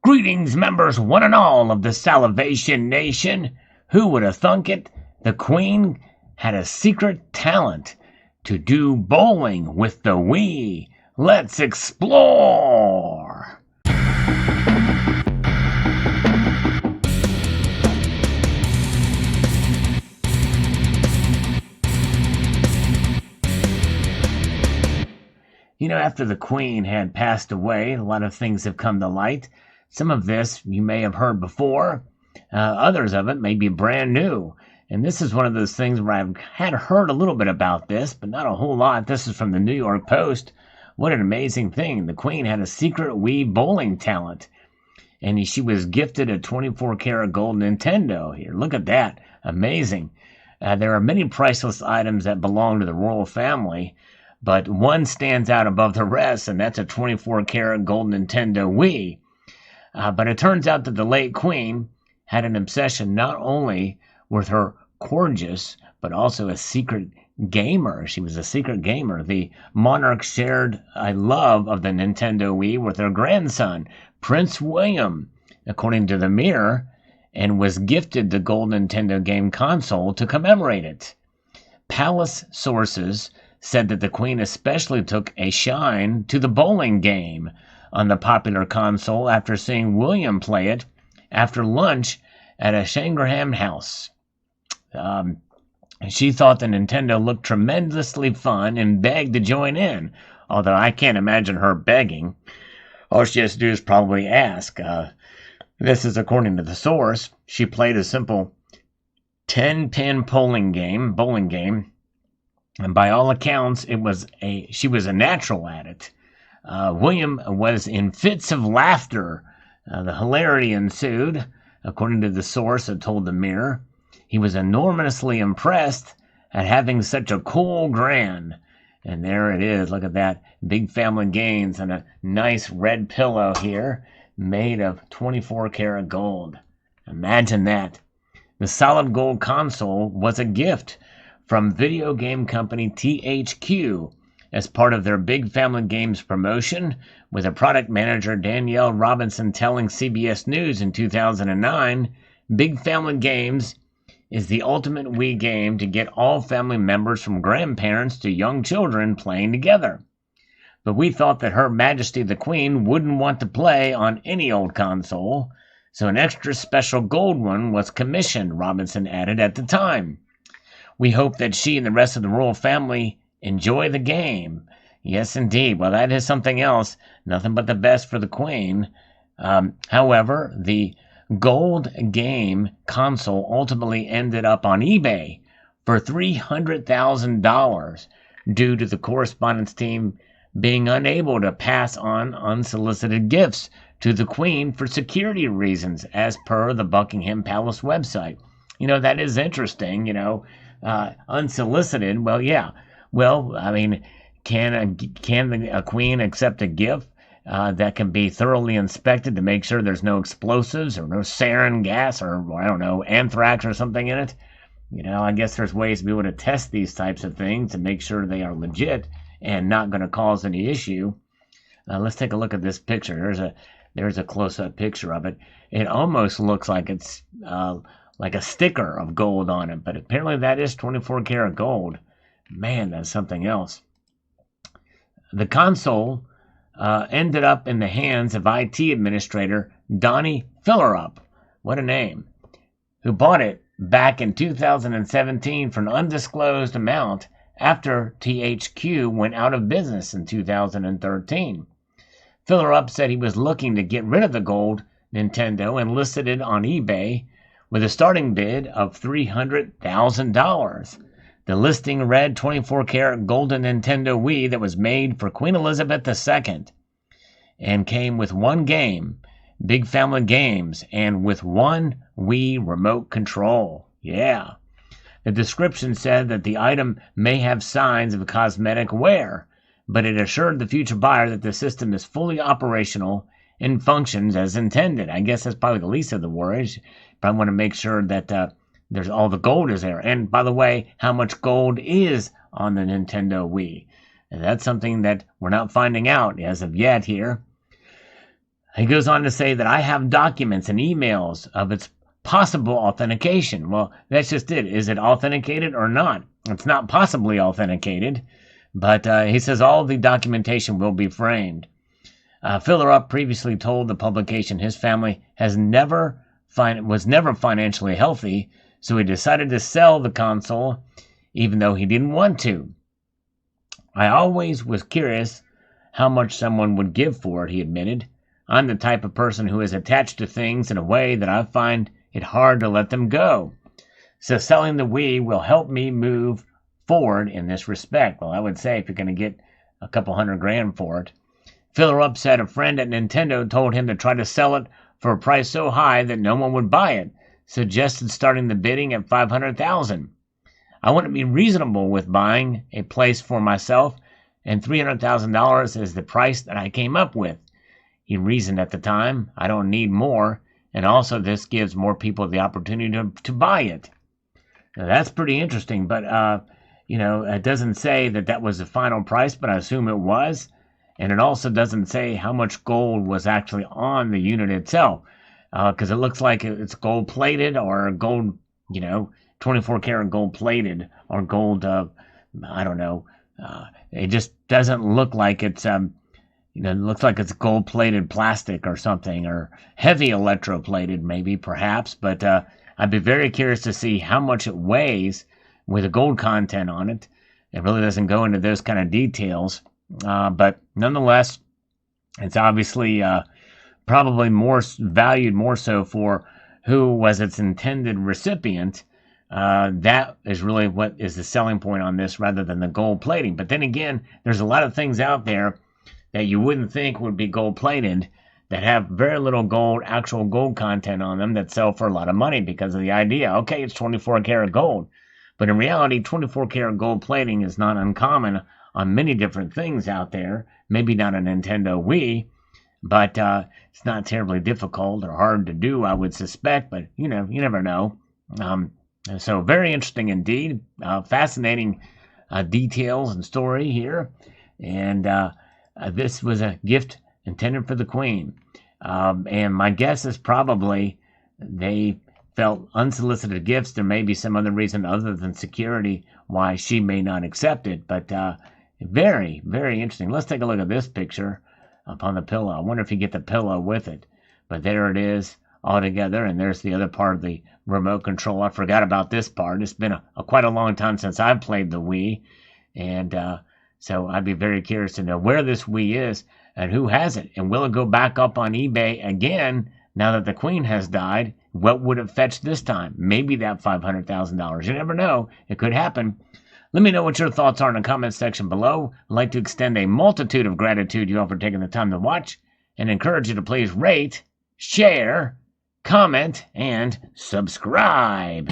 Greetings, members one and all of the Salivation Nation. Who would have thunk it? The Queen had a secret talent to do bowling with the Wii. Let's explore! You know, after the Queen had passed away, a lot of things have come to light. Some of this you may have heard before. Others of it may be brand new. And this is one of those things where I've had heard a little bit about this, but not a whole lot. This is from the New York Post. What an amazing thing. The Queen had a secret Wii bowling talent. And she was gifted a 24-karat gold Nintendo. Here, look at that. Amazing. There are many priceless items that belong to the royal family, but one stands out above the rest, and that's a 24-karat gold Nintendo Wii. But it turns out that the late Queen had an obsession not only with her gorgeous, but also a secret gamer. She was a secret gamer. The monarch shared a love of the Nintendo Wii with her grandson, Prince William, according to the Mirror, and was gifted the gold Nintendo game console to commemorate it. Palace sources said that the Queen especially took a shine to the bowling game on the popular console after seeing William play it after lunch at a Shangham house. She thought the Nintendo looked tremendously fun and begged to join in, although I can't imagine her begging. All she has to do is probably ask. This is according to the source. She played a simple 10-pin bowling game, and by all accounts, she was a natural at it. William was in fits of laughter. The hilarity ensued, according to the source that told the Mirror. He was enormously impressed at having such a cool grand. And there it is. Look at that. Big Family Games and a nice red pillow here made of 24-karat gold. Imagine that. The solid gold console was a gift from video game company THQ as part of their Big Family Games promotion, with a product manager Danielle Robinson telling CBS News in 2009, Big Family Games is the ultimate Wii game to get all family members from grandparents to young children playing together. But we thought that Her Majesty the Queen wouldn't want to play on any old console, so an extra special gold one was commissioned, Robinson added at the time. We hope that she and the rest of the royal family enjoy the game. Yes, indeed. Well, that is something else. Nothing but the best for the Queen. However, the gold game console ultimately ended up on eBay for $300,000 due to the correspondence team being unable to pass on unsolicited gifts to the Queen for security reasons, as per the Buckingham Palace website. You know, that is interesting, unsolicited. Well, yeah. Well, I mean, can a Queen accept a gift that can be thoroughly inspected to make sure there's no explosives or no sarin gas or I don't know, anthrax or something in it? I guess there's ways to be able to test these types of things to make sure they are legit and not going to cause any issue. Let's take a look at this picture. There's a close-up picture of it. It almost looks like it's like a sticker of gold on it, but apparently that is 24-karat gold. Man, that's something else. The console ended up in the hands of IT administrator Donnie Fillerup. What a name. Who bought it back in 2017 for an undisclosed amount after THQ went out of business in 2013. Fillerup said he was looking to get rid of the gold Nintendo and listed it on eBay with a starting bid of $300,000. The listing read 24-karat golden Nintendo Wii that was made for Queen Elizabeth II and came with one game, Big Family Games, and with one Wii remote control. Yeah. The description said that the item may have signs of cosmetic wear, but it assured the future buyer that the system is fully operational and functions as intended. I guess that's probably the least of the worries. But I want to make sure that there's all the gold is there. And by the way, how much gold is on the Nintendo Wii? And that's something that we're not finding out as of yet here. He goes on to say that I have documents and emails of its possible authentication. Well, that's just it. Is it authenticated or not? It's not possibly authenticated, but he says all the documentation will be framed. Fillerup previously told the publication his family was never financially healthy, so he decided to sell the console even though he didn't want to. I always was curious how much someone would give for it, he admitted. I'm the type of person who is attached to things in a way that I find it hard to let them go. So selling the Wii will help me move forward in this respect. Well, I would say if you're going to get a couple $100,000 for it. Fillerup said a friend at Nintendo told him to try to sell it for a price so high that no one would buy it, suggested starting the bidding at $500,000. I want to be reasonable with buying a place for myself, and $300,000 is the price that I came up with. He reasoned at the time, I don't need more, and also this gives more people the opportunity to buy it. Now, that's pretty interesting, but, it doesn't say that was the final price, but I assume it was. And it also doesn't say how much gold was actually on the unit itself, because it looks like it's gold plated or gold, 24 karat gold plated or gold, I don't know. It just doesn't look like it's, it looks like it's gold plated plastic or something, or heavy electroplated maybe, perhaps. But I'd be very curious to see how much it weighs with the gold content on it. It really doesn't go into those kind of details. But nonetheless, it's obviously probably more valued more so for who was its intended recipient. That is really what is the selling point on this rather than the gold plating. But then again, there's a lot of things out there that you wouldn't think would be gold plated that have very little actual gold content on them that sell for a lot of money because of the idea, okay, it's 24 karat gold. But in reality, 24 karat gold plating is not uncommon on many different things out there. Maybe not a Nintendo Wii, but it's not terribly difficult or hard to do, I would suspect, but you never know. So very interesting indeed. Fascinating details and story here. And this was a gift intended for the Queen. And my guess is probably they felt unsolicited gifts. There may be some other reason other than security why she may not accept it, but very, very interesting. Let's take a look at this picture upon the pillow. I wonder if you get the pillow with it. But there it is all together, and there's the other part of the remote control. I forgot about this part. It's been quite a long time since I've played the Wii, and so I'd be very curious to know where this Wii is and who has it, and will it go back up on eBay again now that the Queen has died? What would it fetch this time? Maybe that $500,000. You never know. It could happen. Let me know what your thoughts are in the comments section below. I'd like to extend a multitude of gratitude to you all for taking the time to watch, and encourage you to please rate, share, comment, and subscribe.